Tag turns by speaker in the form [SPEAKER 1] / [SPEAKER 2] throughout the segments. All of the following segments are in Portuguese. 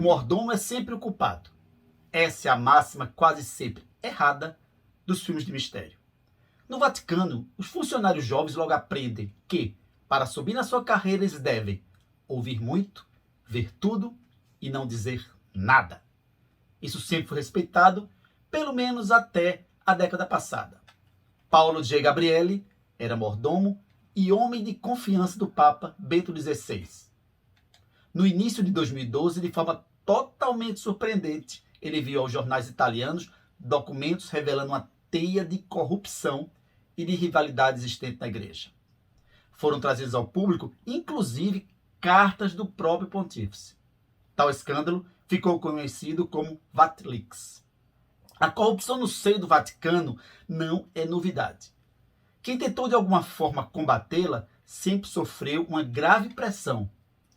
[SPEAKER 1] o mordomo é sempre o culpado. Essa é a máxima quase sempre errada dos filmes de mistério. No Vaticano, os funcionários jovens logo aprendem que, para subir na sua carreira, eles devem ouvir muito, ver tudo e não dizer nada. Isso sempre foi respeitado, pelo menos até a década passada. Paulo J. Gabriele era mordomo e homem de confiança do Papa Bento XVI. No início de 2012, de forma totalmente surpreendente, ele viu aos jornais italianos documentos revelando uma teia de corrupção e de rivalidade existente na igreja. Foram trazidos ao público, inclusive, cartas do próprio pontífice. Tal escândalo ficou conhecido como Vatilix. A corrupção no seio do Vaticano não é novidade. Quem tentou de alguma forma combatê-la sempre sofreu uma grave pressão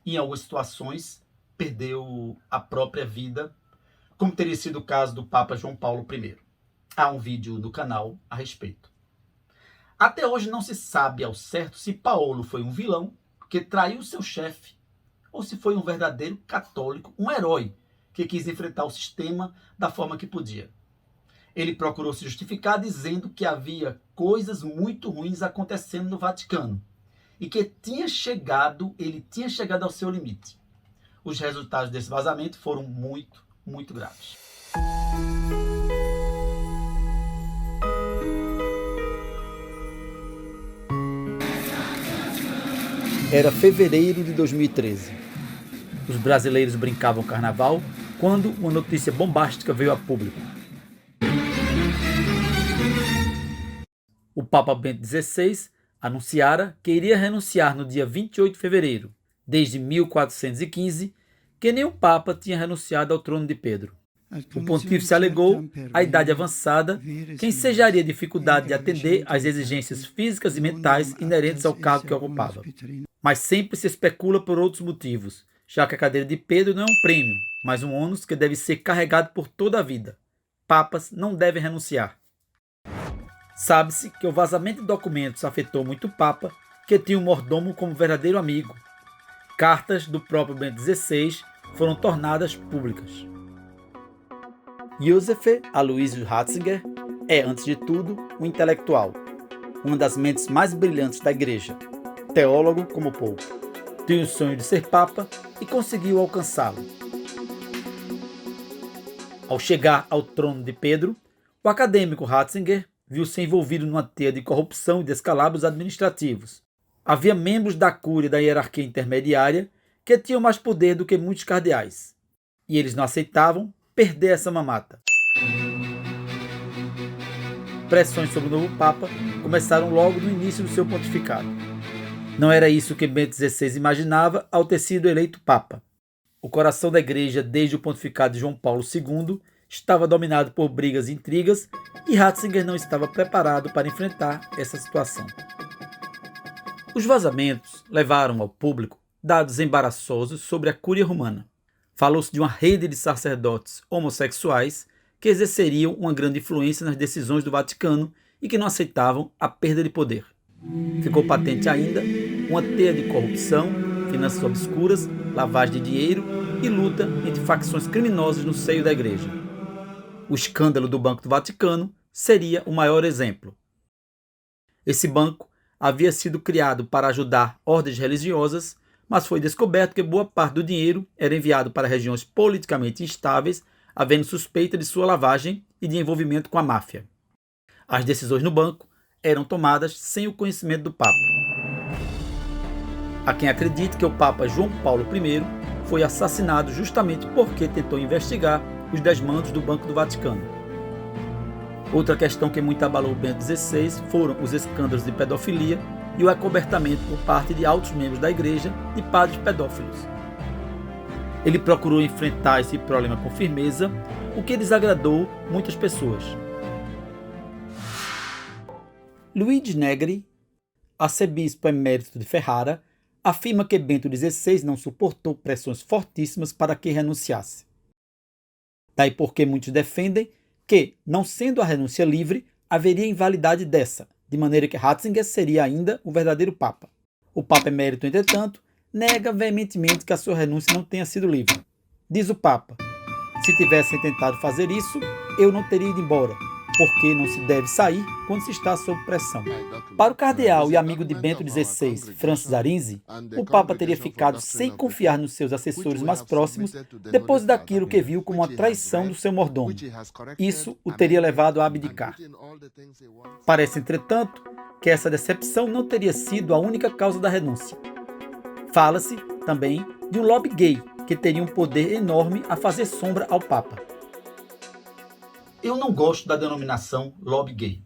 [SPEAKER 1] e, em algumas situações, perdeu a própria vida, como teria sido o caso do Papa João Paulo I. Há um vídeo no canal a respeito. Até hoje não se sabe ao certo se Paulo foi um vilão que traiu seu chefe ou se foi um verdadeiro católico, um herói que quis enfrentar o sistema da forma que podia. Ele procurou se justificar dizendo que havia coisas muito ruins acontecendo no Vaticano e que ele tinha chegado ao seu limite. Os resultados desse vazamento foram muito graves. Era fevereiro de 2013. Os brasileiros brincavam carnaval quando uma notícia bombástica veio a público. O Papa Bento XVI anunciara que iria renunciar no dia 28 de fevereiro, desde 1415, que nenhum Papa tinha renunciado ao trono de Pedro. O pontífice alegou a idade avançada, que ensejaria dificuldade de atender às exigências físicas e mentais inerentes ao cargo que ocupava. Mas sempre se especula por outros motivos, já que a cadeira de Pedro não é um prêmio, mas um ônus que deve ser carregado por toda a vida. Papas não devem renunciar. Sabe-se que o vazamento de documentos afetou muito o Papa, que tinha o mordomo como verdadeiro amigo. Cartas do próprio Bento XVI foram tornadas públicas. Josef Aloysius Ratzinger é, antes de tudo, um intelectual, uma das mentes mais brilhantes da igreja, teólogo como pouco. Tinha o sonho de ser Papa e conseguiu alcançá-lo. Ao chegar ao trono de Pedro, o acadêmico Ratzinger viu-se envolvido numa teia de corrupção e descalabros administrativos. Havia membros da cúria da hierarquia intermediária que tinham mais poder do que muitos cardeais, e eles não aceitavam perder essa mamata. Pressões sobre o novo Papa começaram logo no início do seu pontificado. Não era isso que Bento XVI imaginava ao ter sido eleito Papa. O coração da igreja, desde o pontificado de João Paulo II, estava dominado por brigas e intrigas, e Ratzinger não estava preparado para enfrentar essa situação. Os vazamentos levaram ao público dados embaraçosos sobre a cúria romana. Falou-se de uma rede de sacerdotes homossexuais que exerceriam uma grande influência nas decisões do Vaticano e que não aceitavam a perda de poder. Ficou patente ainda uma teia de corrupção, finanças obscuras, lavagem de dinheiro e luta entre facções criminosas no seio da igreja. O escândalo do Banco do Vaticano seria o maior exemplo. Esse banco havia sido criado para ajudar ordens religiosas, mas foi descoberto que boa parte do dinheiro era enviado para regiões politicamente instáveis, havendo suspeita de sua lavagem e de envolvimento com a máfia. As decisões no banco eram tomadas sem o conhecimento do Papa. Há quem acredite que o Papa João Paulo I foi assassinado justamente porque tentou investigar os desmandos do Banco do Vaticano. Outra questão que muito abalou Bento XVI foram os escândalos de pedofilia e o acobertamento por parte de altos membros da igreja de padres pedófilos. Ele procurou enfrentar esse problema com firmeza, o que desagradou muitas pessoas. Luigi Negri, arcebispo emérito de Ferrara, afirma que Bento XVI não suportou pressões fortíssimas para que renunciasse. Daí porque muitos defendem que, não sendo a renúncia livre, haveria invalidade dessa, de maneira que Ratzinger seria ainda o verdadeiro Papa. O Papa emérito, entretanto, nega veementemente que a sua renúncia não tenha sido livre. Diz o Papa: se tivessem tentado fazer isso, eu não teria ido embora, porque não se deve sair quando se está sob pressão. Para o cardeal e amigo de Bento XVI, Francis Arinze, o Papa teria ficado sem confiar nos seus assessores mais próximos depois daquilo que viu como uma traição do seu mordomo. Isso o teria levado a abdicar. Parece, entretanto, que essa decepção não teria sido a única causa da renúncia. Fala-se também de um lobby gay que teria um poder enorme a fazer sombra ao Papa. Eu não gosto da denominação lobby gay.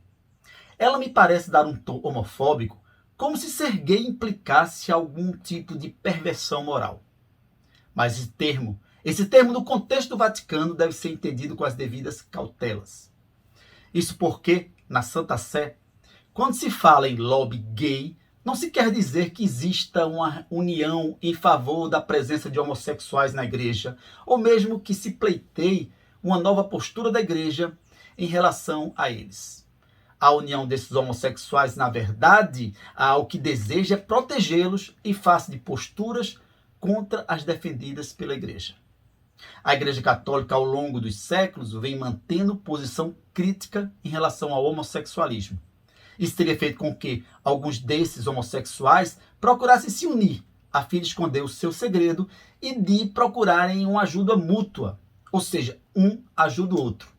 [SPEAKER 1] Ela me parece dar um tom homofóbico, como se ser gay implicasse algum tipo de perversão moral. Mas esse termo no contexto do Vaticano deve ser entendido com as devidas cautelas. Isso porque, na Santa Sé, quando se fala em lobby gay, não se quer dizer que exista uma união em favor da presença de homossexuais na igreja, ou mesmo que se pleiteie uma nova postura da igreja em relação a eles. A união desses homossexuais, na verdade, o que deseja é protegê-los em face de posturas contra as defendidas pela igreja. A Igreja Católica, ao longo dos séculos, vem mantendo posição crítica em relação ao homossexualismo. Isso teria feito com que alguns desses homossexuais procurassem se unir, a fim de esconder o seu segredo e de procurarem uma ajuda mútua, ou seja, um ajuda o outro.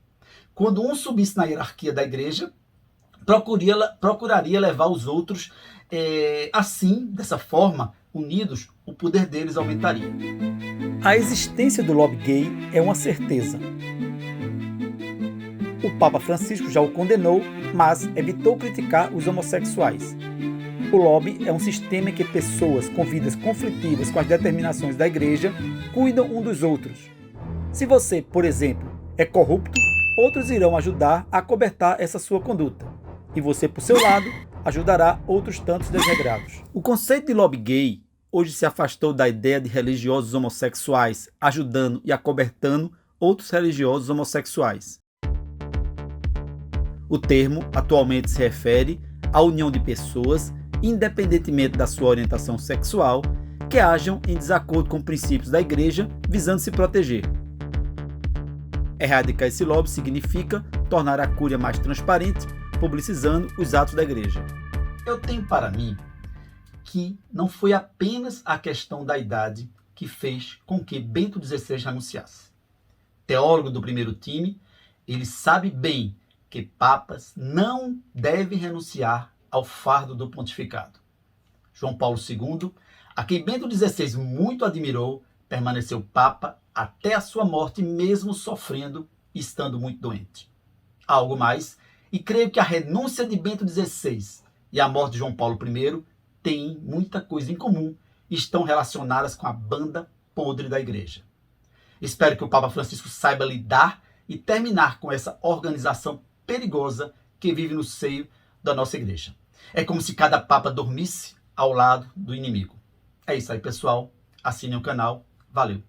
[SPEAKER 1] Quando um subisse na hierarquia da igreja, procuraria levar os outros, assim, dessa forma, unidos, o poder deles aumentaria. A existência do lobby gay é uma certeza. O Papa Francisco já o condenou, mas evitou criticar os homossexuais. O lobby é um sistema em que pessoas com vidas conflitivas com as determinações da igreja cuidam um dos outros. Se você, por exemplo, é corrupto, outros irão ajudar a acobertar essa sua conduta. E você, por seu lado, ajudará outros tantos desregrados. O conceito de lobby gay hoje se afastou da ideia de religiosos homossexuais ajudando e acobertando outros religiosos homossexuais. O termo atualmente se refere à união de pessoas, independentemente da sua orientação sexual, que hajam em desacordo com princípios da igreja, visando se proteger. Erradicar esse lobby significa tornar a cúria mais transparente, publicizando os atos da igreja. Eu tenho para mim que não foi apenas a questão da idade que fez com que Bento XVI renunciasse. Teólogo do primeiro time, ele sabe bem que papas não devem renunciar ao fardo do pontificado. João Paulo II, a quem Bento XVI muito admirou, permaneceu papa até a sua morte, mesmo sofrendo e estando muito doente. Algo mais, e creio que a renúncia de Bento XVI e a morte de João Paulo I têm muita coisa em comum e estão relacionadas com a banda podre da igreja. Espero que o Papa Francisco saiba lidar e terminar com essa organização perigosa que vive no seio da nossa igreja. É como se cada papa dormisse ao lado do inimigo. É isso aí, pessoal. Assinem o canal. Valeu!